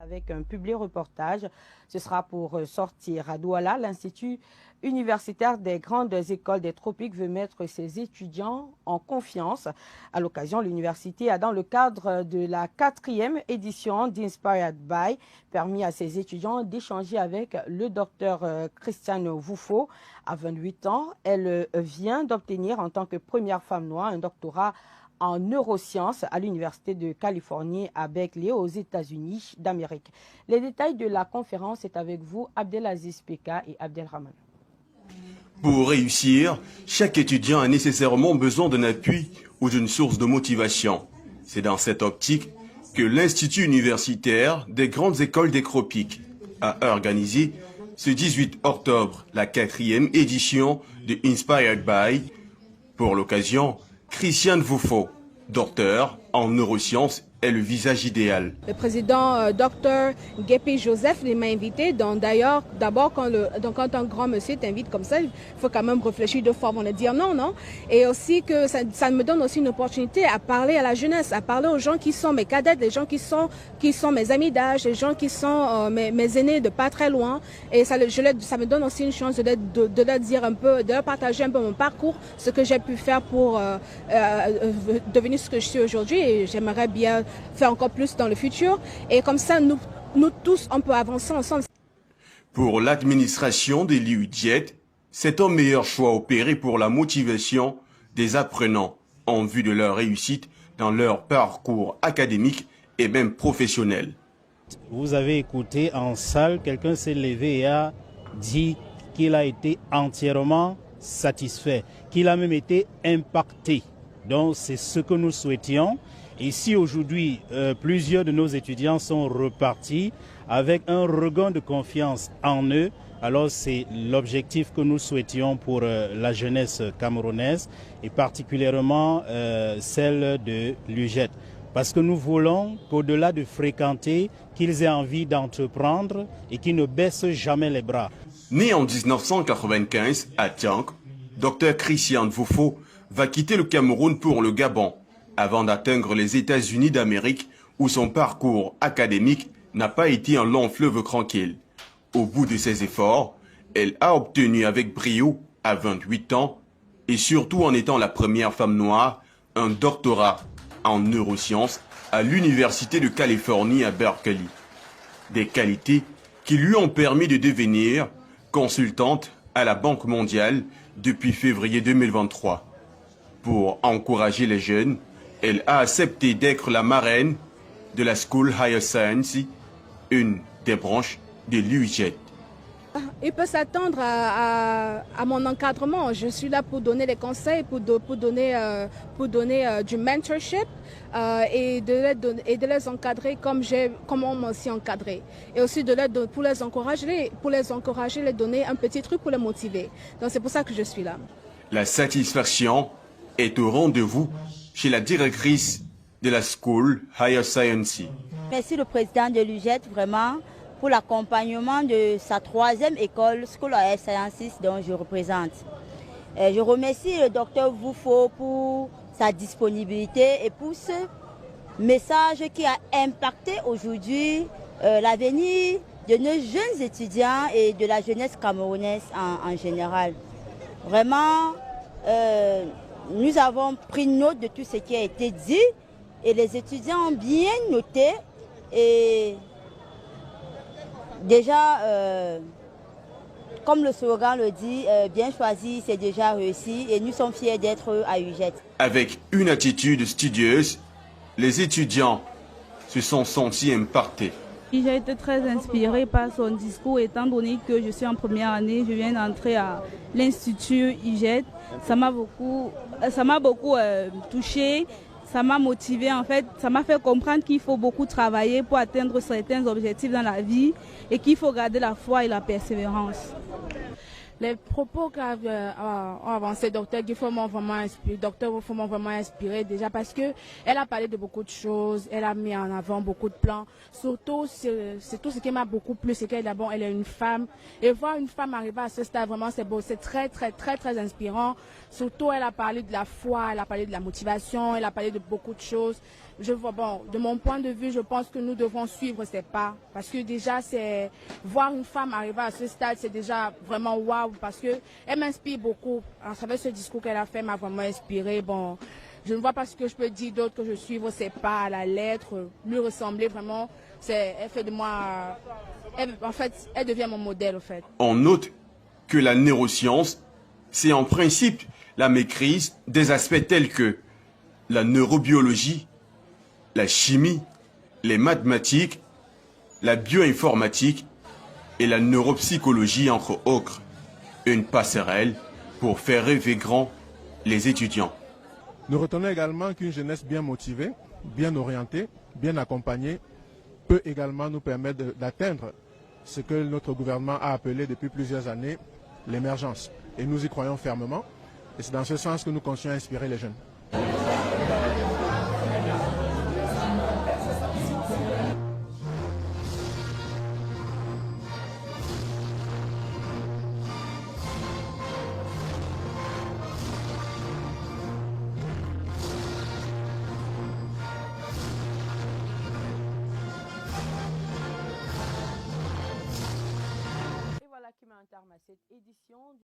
Avec un public reportage, ce sera pour sortir à Douala. L'Institut universitaire des grandes écoles des tropiques veut mettre ses étudiants en confiance. À l'occasion, l'université a, dans le cadre de la 4e édition d'Inspired By, permis à ses étudiants d'échanger avec le docteur Christiane Voufo. À 28 ans, elle vient d'obtenir en tant que première femme noire un doctorat en neurosciences à l'Université de Californie à Berkeley, aux États-Unis d'Amérique. Les détails de la conférence sont avec vous, Abdelaziz Peka et Abdelrahman. Pour réussir, chaque étudiant a nécessairement besoin d'un appui ou d'une source de motivation. C'est dans cette optique que l'Institut universitaire des grandes écoles des tropiques a organisé ce 18 octobre la 4e édition de Inspired By. Pour l'occasion, Christiane Voufo, docteur en neurosciences, est le visage idéal. Le président Dr Guépé Joseph m'a invité. D'ailleurs, d'abord, quand un grand monsieur t'invite comme ça, il faut quand même réfléchir deux fois avant de dire non, non. Et aussi que ça me donne aussi une opportunité à parler à la jeunesse, à parler aux gens qui sont mes cadets, les gens qui sont mes amis d'âge, les gens qui sont mes aînés de pas très loin. Et ça me donne aussi une chance de leur dire un peu, de leur partager un peu mon parcours, ce que j'ai pu faire pour devenir ce que je suis aujourd'hui. Et j'aimerais bien faire encore plus dans le futur. Et comme ça, nous tous, on peut avancer ensemble. Pour l'administration des l'UJET, c'est un meilleur choix opéré pour la motivation des apprenants en vue de leur réussite dans leur parcours académique et même professionnel. Vous avez écouté en salle, quelqu'un s'est levé et a dit qu'il a été entièrement satisfait, qu'il a même été impacté. Donc c'est ce que nous souhaitions. Et si aujourd'hui, plusieurs de nos étudiants sont repartis avec un regain de confiance en eux, alors c'est l'objectif que nous souhaitions pour la jeunesse camerounaise et particulièrement celle de l'UJET. Parce que nous voulons qu'au-delà de fréquenter, qu'ils aient envie d'entreprendre et qu'ils ne baissent jamais les bras. Né en 1995 à Tiank, Dr Christiane Voufo va quitter le Cameroun pour le Gabon, avant d'atteindre les États-Unis d'Amérique où son parcours académique n'a pas été un long fleuve tranquille. Au bout de ses efforts, elle a obtenu avec brio, à 28 ans, et surtout en étant la première femme noire, un doctorat en neurosciences à l'Université de Californie à Berkeley. Des qualités qui lui ont permis de devenir consultante à la Banque mondiale depuis février 2023. Pour encourager les jeunes, elle a accepté d'être la marraine de la School Higher Science, une des branches de l'UJET. Il peut s'attendre à mon encadrement. Je suis là pour donner des conseils, pour donner du mentorship et de les encadrer comme on m'a aussi encadré. Et aussi pour les encourager, les donner un petit truc pour les motiver. Donc c'est pour ça que je suis là. La satisfaction est au rendez-vous chez la directrice de la School Higher Science. Merci le président de l'UJET vraiment pour l'accompagnement de sa 3e école School Higher Sciences dont je représente. Je remercie le docteur Voufo pour sa disponibilité et pour ce message qui a impacté aujourd'hui l'avenir de nos jeunes étudiants et de la jeunesse camerounaise en général. Vraiment, nous avons pris note de tout ce qui a été dit et les étudiants ont bien noté et déjà, comme le slogan le dit, bien choisi, c'est déjà réussi et nous sommes fiers d'être à UJET. Avec une attitude studieuse, les étudiants se sont sentis impactés. J'ai été très inspirée par son discours étant donné que je suis en première année, je viens d'entrer à l'Institut UJET. Ça m'a beaucoup touchée, ça m'a motivée en fait, ça m'a fait comprendre qu'il faut beaucoup travailler pour atteindre certains objectifs dans la vie et qu'il faut garder la foi et la persévérance. Les propos qu'ont avancé Dr Guifo m'ont vraiment inspiré, déjà parce que elle a parlé de beaucoup de choses, elle a mis en avant beaucoup de plans. Surtout, c'est tout ce qui m'a beaucoup plu, c'est qu'elle d'abord elle est une femme et voir une femme arriver à ce stade vraiment c'est beau, c'est très inspirant. Surtout, elle a parlé de la foi, elle a parlé de la motivation, elle a parlé de beaucoup de choses. je vois, bon, de mon point de vue, je pense que nous devons suivre ces pas. Parce que déjà, c'est voir une femme arriver à ce stade, c'est déjà vraiment waouh. Parce qu'elle m'inspire beaucoup. À travers ce discours qu'elle a fait, m'a vraiment inspiré. Bon, je ne vois pas ce que je peux dire d'autre que je suivre ses pas à la lettre, lui ressembler vraiment. Elle fait de moi... en fait, elle devient mon modèle, en fait. On note que la neuroscience, c'est en principe la maîtrise des aspects tels que la neurobiologie, la chimie, les mathématiques, la bioinformatique et la neuropsychologie, entre autres. Une passerelle pour faire rêver grand les étudiants. Nous retenons également qu'une jeunesse bien motivée, bien orientée, bien accompagnée peut également nous permettre d'atteindre ce que notre gouvernement a appelé depuis plusieurs années l'émergence. Et nous y croyons fermement. Et c'est dans ce sens que nous continuons à inspirer les jeunes. Et voilà qui met un terme à cette édition.